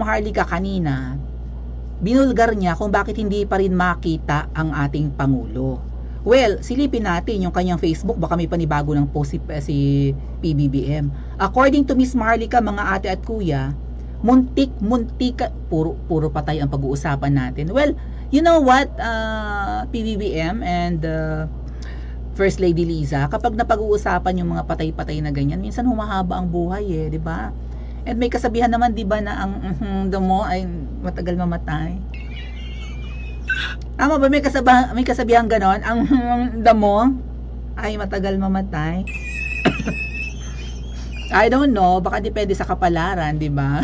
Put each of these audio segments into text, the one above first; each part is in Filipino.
Maharlika kanina, binulgar niya kung bakit hindi pa rin makita ang ating Pangulo. Well, silipin natin yung kanyang Facebook, baka may panibago ng post si PBBM. According to Miss Maharlika, mga ate at kuya, muntik, puro patay ang pag-uusapan natin. Well, you know what, PBBM and First Lady Liza, kapag napag-uusapan yung mga patay-patay na ganyan, minsan humahaba ang buhay eh, di ba? And may kasabihan naman, di ba, na ang damo ay matagal mamatay. Tama ba? May kasabihan ganon, ang damo ay matagal mamatay. I don't know, baka depende sa kapalaran, di ba?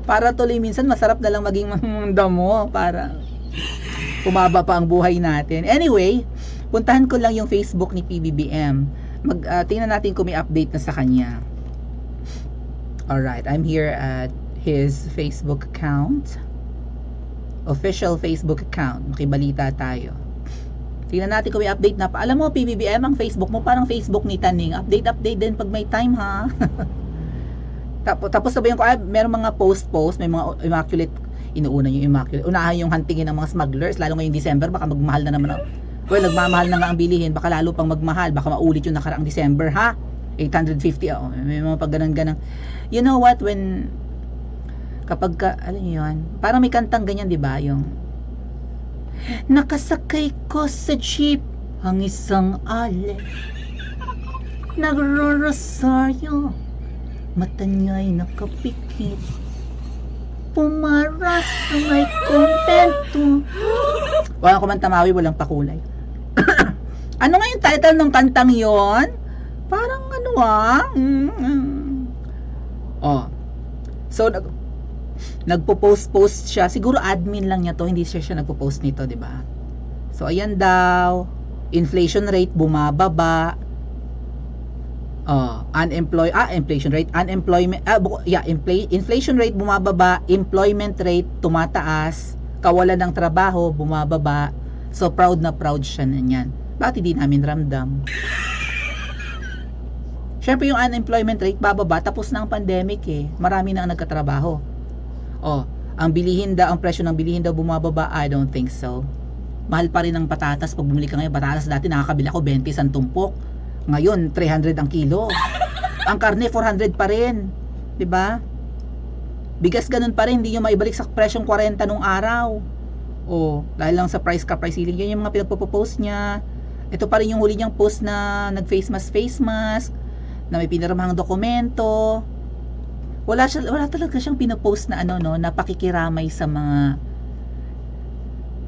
Para tuloy minsan masarap na lang maging damo para umaba pa ang buhay natin. Anyway, puntahan ko lang yung Facebook ni PBBM. Tingnan natin kung may update na sa kanya. Alright, I'm here at his Facebook account. Official Facebook account. Makibalita tayo. Tingnan natin kung may update na pa. Alam mo, PBBM, ang Facebook mo parang Facebook ni Taning. Update din pag may time, ha? Tapos sabihin ko, meron mga post, may mga immaculate, inuuna yung immaculate. Unahan yung huntingin ng mga smugglers, lalo ngayong December, baka magmahal na naman. Well, nagmamahal na nga ang bilihin, baka lalo pang magmahal, baka maulit yung nakaraang December, ha? 850, may mga pag ganang. You know what, kapag alam niyo yun, parang may kantang ganyan, di ba? Yung, nakasakay ko sa jeep ang isang ale, nagro-rosaryo, mata niya'y nakapikit, pumaras na may kontento. Walang kumantamawi, walang pakulay. Ano nga yung title ng kantang yon? Parang ano So, nagpo-post siya. Siguro admin lang niya to, hindi siya nagpo-post nito, di ba? So, ayan daw. Inflation rate bumababa. Inflation rate, inflation rate bumababa, employment rate tumataas, kawalan ng trabaho bumababa. So, proud na proud siya na niyan. Bakit hindi namin ramdam? Siyempre yung unemployment rate bababa, tapos na ang pandemic eh. Marami na ang nagkatrabaho. Ang presyo ng bilihin daw bumababa, I don't think so. Mahal pa rin ang patatas. Pag bumili ka ngayon, patatas dati nakakabili ako 20 isang tumpok. Ngayon, 300 ang kilo. Ang karne, 400 pa rin. 'Di ba? Bigas ganun pa rin, hindi nyo maibalik sa presyong 40 nung araw. Dahil lang sa price ceiling, yan yung mga pinagpo-post niya. Ito pa rin yung huli niyang post na nag-face mask, na may pinirmahang dokumento. Wala talaga siyang pinopost na na pakikiramay sa mga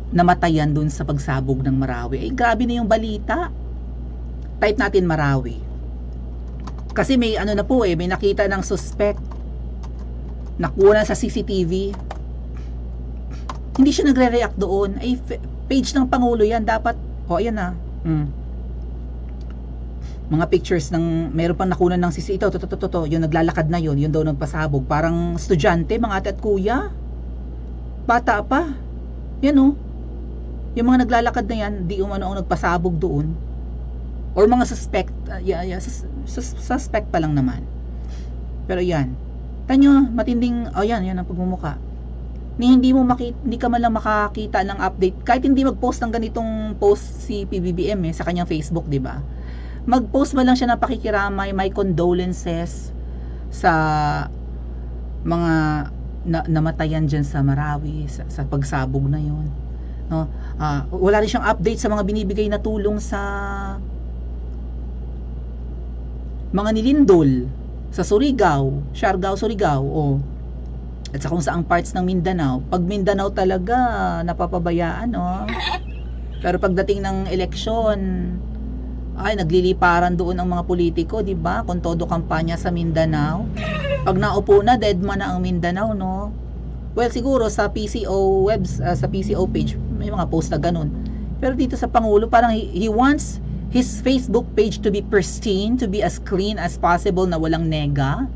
namatayan dun sa pagsabog ng Marawi. Grabe na yung balita. Type natin Marawi. Kasi may may nakita ng suspect. Nakuha sa CCTV. Hindi siya nagre-react doon. Page ng Pangulo yan. Dapat, ayan na. Mga pictures ng, meron pang nakunan ng CCTV. Ito, yung naglalakad na yun daw nagpasabog. Parang estudyante, mga ate at kuya. Bata pa. Yan yung mga naglalakad na yan, di ang nagpasabog doon. Or mga suspect, suspect pa lang naman. Pero yan. Tanyo, matinding, yan ang pagmumuka. Hindi ka man lang makakita ng update. Kahit hindi mag-post ng ganitong post si PBBM sa kanyang Facebook, di ba? Mag-post man lang siya ng pakikiramay, may condolences sa mga namatayan dyan sa Marawi, sa pagsabog na yun. Wala rin siyang update sa mga binibigay na tulong sa mga nilindol sa Surigao, Surigao, at sa kung saang parts ng Mindanao. Pag Mindanao talaga napapabayaan, pero pagdating ng eleksyon, nagliliparan doon ang mga politiko, di ba? Kung todo kampanya sa Mindanao. Pag naupo na, dead man na ang Mindanao, no? Well, siguro sa PCO sa PCO page, may mga post na ganun. Pero dito sa Pangulo, parang he wants his Facebook page to be pristine, to be as clean as possible, na walang nega.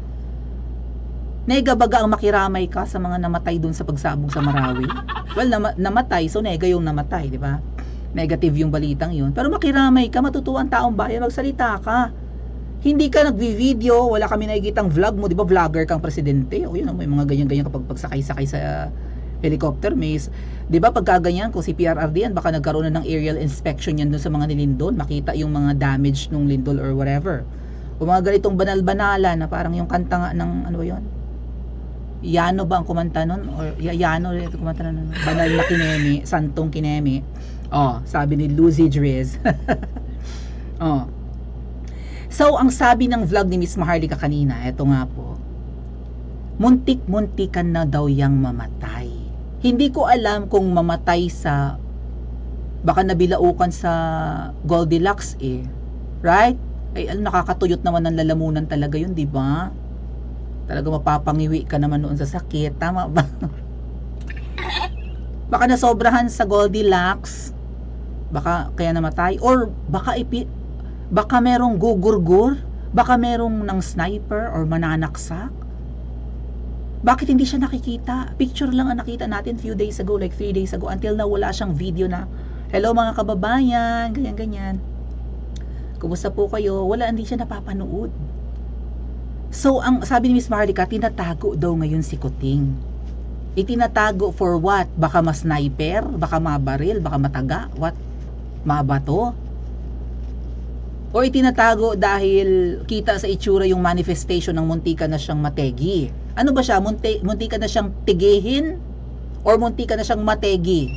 Nega baga ang makiramay ka sa mga namatay dun sa pagsabog sa Marawi? Well, namatay, so nega yung namatay, di ba? Negative yung balitang yun. Pero makiramay ka, matutuwa ang taong bayan, magsalita ka. Hindi ka nagvi-video, wala kami nakikitang vlog mo, 'di ba? Vlogger kang presidente. O yun, may mga ganyan-ganyan kapag pagsakay-sakay sa helicopter, may 'di ba pagka ganyan kung si PRRD yan, baka nagkaroon na ng aerial inspection yan doon sa mga nilindol, makita yung mga damage nung lindol or whatever. O mga ganitong banal-banala na parang yung kanta nga ng ano ba yun? Yano ba ang kumanta nun? Or Yano rin kumanta nun. Banal na Kineme, Santong Kineme. Oh, sabi ni Lucy Driz. Oh. So, ang sabi ng vlog ni Miss Maharlika kanina, eto nga po, muntik-muntikan na daw yang mamatay. Hindi ko alam kung mamatay sa, baka nabilaukan sa Goldilocks eh. Right? Ay, nakakatuyot naman ng lalamunan talaga yun, di ba? Talaga mapapangiwi ka naman noon sa sakit. Tama ba? Baka nasobrahan sa Goldilocks. Baka kaya namatay. Or baka merong gugurgur, baka merong ng sniper or mananaksak. Bakit hindi siya nakikita? Picture lang ang nakita natin few days ago, like 3 days ago. Until now, wala siyang video na, hello mga kababayan, ganyan-ganyan. Kumusta po kayo? Wala, hindi siya napapanood. So, ang sabi ni Miss Maharlika, tinatago daw ngayon si Kuting. Itinatago for what? Baka ma-sniper? Baka mabaril? Baka mataga? What? Mabato? O itinatago dahil kita sa itsura yung manifestation ng muntika na siyang mategi. Ano ba siya? Muntika na siyang tigihin? Or muntika na siyang mategi?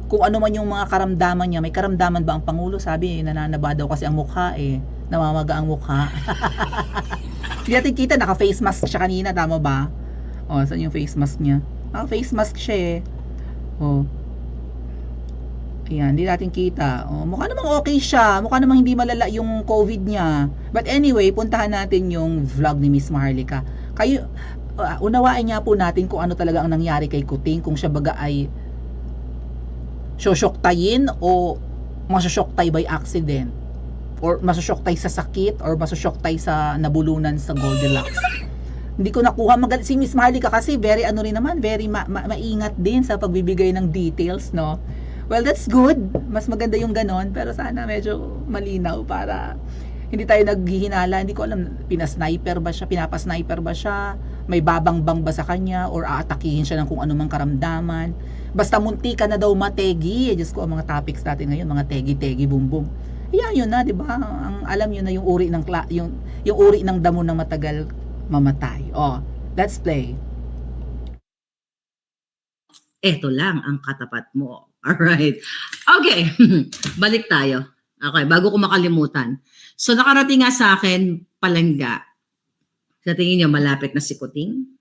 Kung ano man yung mga karamdaman niya. May karamdaman ba ang Pangulo? Sabi, nananaba daw kasi ang mukha eh. Namamaga ang mukha. Hindi natin kita, naka-face mask siya kanina. Tama ba? O, saan yung face mask niya? Naka-face mask siya eh. O. Ayan, hindi natin kita. O, mukha namang okay siya. Mukha namang hindi malala yung COVID niya. But anyway, puntahan natin yung vlog ni Miss Maharlika. Kayo, unawain nga po natin kung ano talaga ang nangyari kay Kuting. Kung siya baga ay syosyoktayin o masosyoktay by accident. Or masosyoktay sa sakit or masosyoktay sa nabulunan sa Goldilocks. Hindi ko nakuha. Si Miss Maharlika kasi very ano rin naman, very maingat din sa pagbibigay ng details, no? Well, that's good. Mas maganda yung ganon. Pero sana medyo malinaw para hindi tayo naghihinala. Hindi ko alam, pinasniper ba siya? Pinapasniper ba siya? May babangbang ba sa kanya? Or aatakihin siya ng kung anumang karamdaman? Basta muntika na daw mategi. Diyos ko, ang mga topics natin ngayon, mga tegi-tegi, boom-boom. Yan yun na, di ba? Ang alam yun na yung uri ng yung uri ng damo ng matagal mamatay. Oh, let's play. Eto lang ang katapat mo. Alright. Okay. Balik tayo. Okay, bago ko makalimutan. So, nakarating nga sa akin, palangga. Sa tingin niyo, malapit na si Kuting?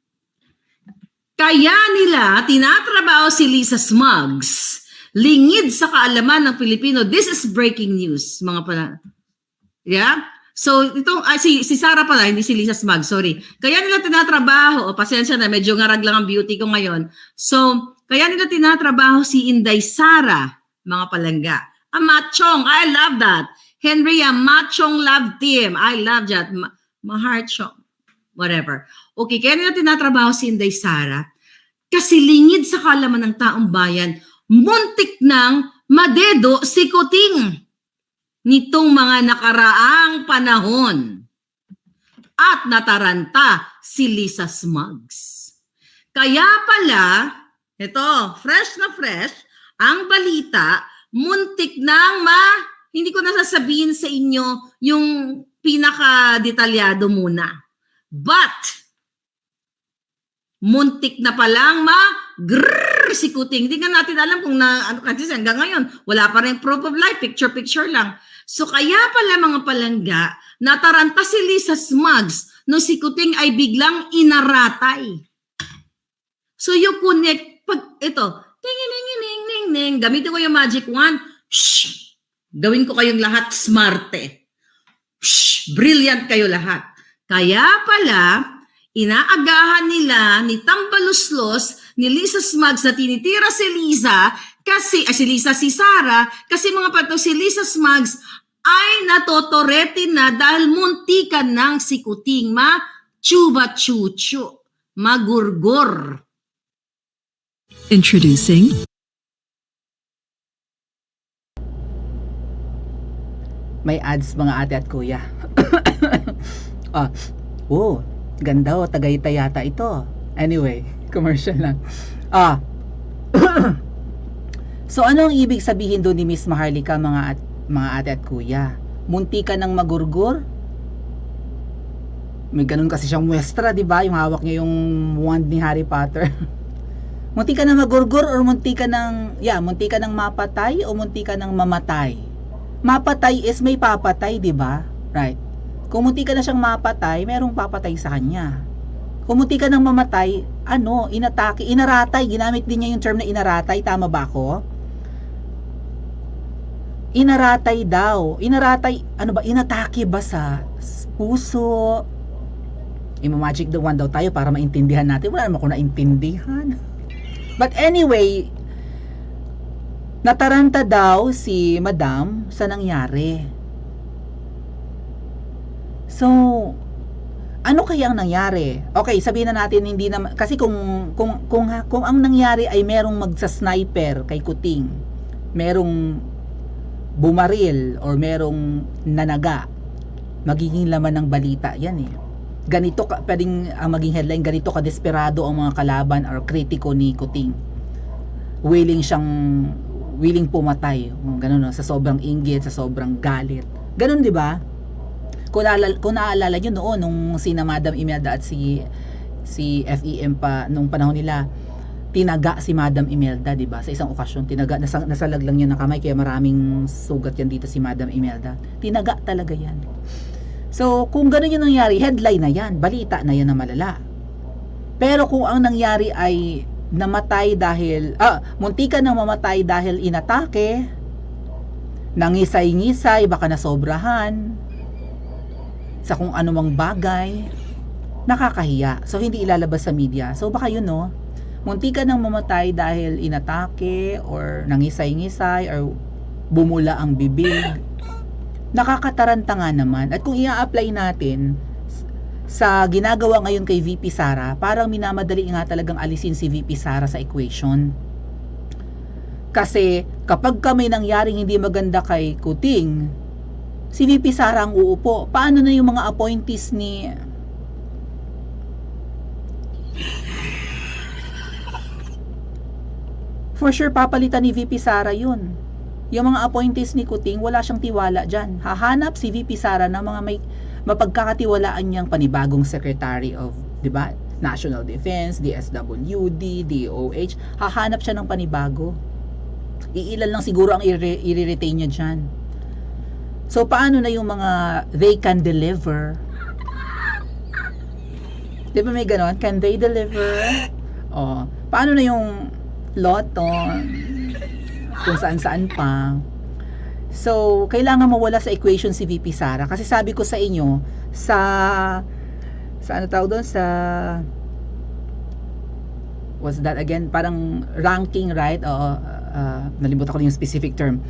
Kaya nila, tinatrabaho si Lisa Smugs. Lingid sa kaalaman ng Pilipino. This is breaking news, mga pala. Yeah? So, itong, si Sarah pala, hindi si Lisa Smugs, sorry. Kaya nila tinatrabaho, pasensya na, medyo ngarag lang ang beauty ko ngayon. So, kaya nila tinatrabaho si Inday Sara, mga palangga. Machong, I love that. Henry, Machong love team. I love that. Maharchong, whatever. Okay, kaya nila tinatrabaho si Inday Sara kasi lingid sa kaalaman ng taong bayan, muntik nang madedo si Kuting nitong mga nakaraang panahon at nataranta si Lisa Smugs. Kaya pala, ito, fresh na fresh, ang balita, muntik nang hindi ko nasasabihin sa inyo yung pinaka-detalyado muna. But, muntik na palang si Kuting. Hindi nga natin alam kung kasi hanggang ngayon, wala pa rin proof of life, picture-picture lang. So kaya pala mga palangga, nataranta si Lisa Smugs no si Kuting ay biglang inaratay. So you connect, pag ito, ting-ning-ning-ning-ning, gamitin ko yung magic wand, shh, gawin ko kayong lahat smarte. Shh, brilliant kayo lahat. Kaya pala, inaagahan nila ni Tambaluslos, ni Lisa Smugs na tinitira si Lisa, kasi, si Sarah, kasi mga pato si Lisa Smugs ay natotorete na dahil muntikan ng si Kuting chuchu, magurgur. Introducing May ads mga ate at kuya. Ah, oh, ganda oh, Tagaytay yata ito. Anyway, commercial lang. Ah, so ano ang ibig sabihin doon ni Miss Maharlika mga ate at kuya? Munti ka ng magurgur? May ganun kasi siyang muestra, di ba? Yung hawak niya yung wand ni Harry Potter. Munti ka ng magurgur or munti ka ng mapatay o munti ka ng mamatay? Mapatay is may papatay, di ba? Right. Kung munti ka na siyang mapatay, merong papatay sa kanya. Kung munti ka ng mamatay, inatake, inaratay. Ginamit din niya yung term na inaratay. Tama ba ako? Inaratay daw. Inaratay, inatake ba sa puso? Ima-magic the wand daw tayo para maintindihan natin. Wala naman ako naintindihan. But anyway, nataranta daw si Madam sa nangyari. So, ano kaya ang nangyari? Okay, sabihin na natin hindi na kasi kung ang nangyari ay merong magsa-sniper kay Kuting, merong bumaril or merong nanaga, magiging laman ng balita 'yan eh. Ganito ka, pwedeng ang maging headline, ganito ka desperado ang mga kalaban or kritiko ni Kuting. Willing pumatay, ganun no, sa sobrang inggit, sa sobrang galit. Ganun 'di ba? Kung naalala nyo noon nung sina Madam Imelda at si FEM pa nung panahon nila, tinaga si Madam Imelda, 'di ba? Sa isang okasyon, tinaga, nasalag lang niya ng kamay kaya maraming sugat yan dito si Madam Imelda. Tinaga talaga yan. So, kung gano'n yung nangyari, headline na yan, balita na yan na malala. Pero kung ang nangyari ay namatay dahil, muntikan na mamatay dahil inatake, nangisay-ngisay, baka nasobrahan, sa kung anumang bagay, nakakahiya. So, hindi ilalabas sa media. So, baka yun, no? Muntikan nang mamatay dahil inatake, or nangisay-ngisay, or bumula ang bibig. Nakakataranta nga naman. At kung i-apply natin sa ginagawa ngayon kay VP Sara, parang minamadali nga talagang alisin si VP Sara sa equation. Kasi kapag may nangyaring hindi maganda kay Kuting, si VP Sara ang uupo. Paano na yung mga appointees ni for sure papalitan ni VP Sara yun. Yung mga appointees ni Kuting, wala siyang tiwala dyan. Hahanap si VP Sara ng mga may mapagkakatiwalaan niyang panibagong Secretary of, di ba, National Defense, DSWD, DOH. Hahanap siya ng panibago. Iilan lang siguro ang i-retain niya dyan. So, paano na yung mga they can deliver? Di ba may ganon? Can they deliver? O, paano na yung Lotton? Kung saan-saan pa. So, kailangan mawala sa equation si VP Sara. Kasi sabi ko sa inyo, sa ano tawag doon? What's that again? Parang ranking, right? Nalimutan ko yung specific term.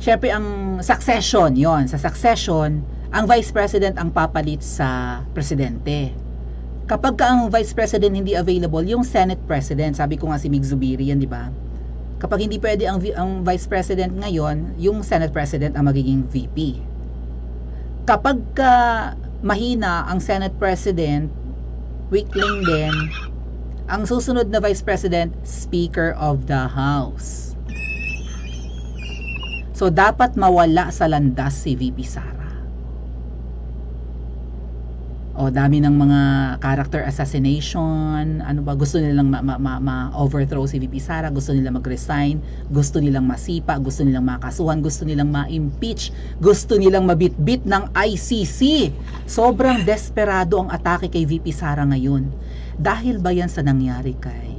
Siyempre, ang succession, yon. Sa succession, ang Vice President ang papalit sa Presidente. Kapag ang Vice President hindi available, yung Senate President, sabi ko nga si Mig Zubiri yan, di ba? Kapag hindi pwede ang Vice President ngayon, yung Senate President ang magiging VP. Kapag mahina ang Senate President, weakling din, ang susunod na Vice President, Speaker of the House. So, dapat mawala sa landas si VP Sara. O, dami ng mga character assassination, ano ba, gusto nilang ma-overthrow si VP Sara, gusto nilang mag-resign, gusto nilang masipa, gusto nilang makasuhan, gusto nilang ma-impeach, gusto nilang mabitbit ng ICC. Sobrang desperado ang atake kay VP Sara ngayon. Dahil ba yan sa nangyari kay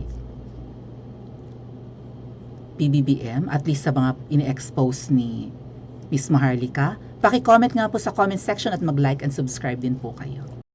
PBBM, at least sa mga ine-expose ni Miss Maharlika? Paki-comment nga po sa comment section at mag-like and subscribe din po kayo.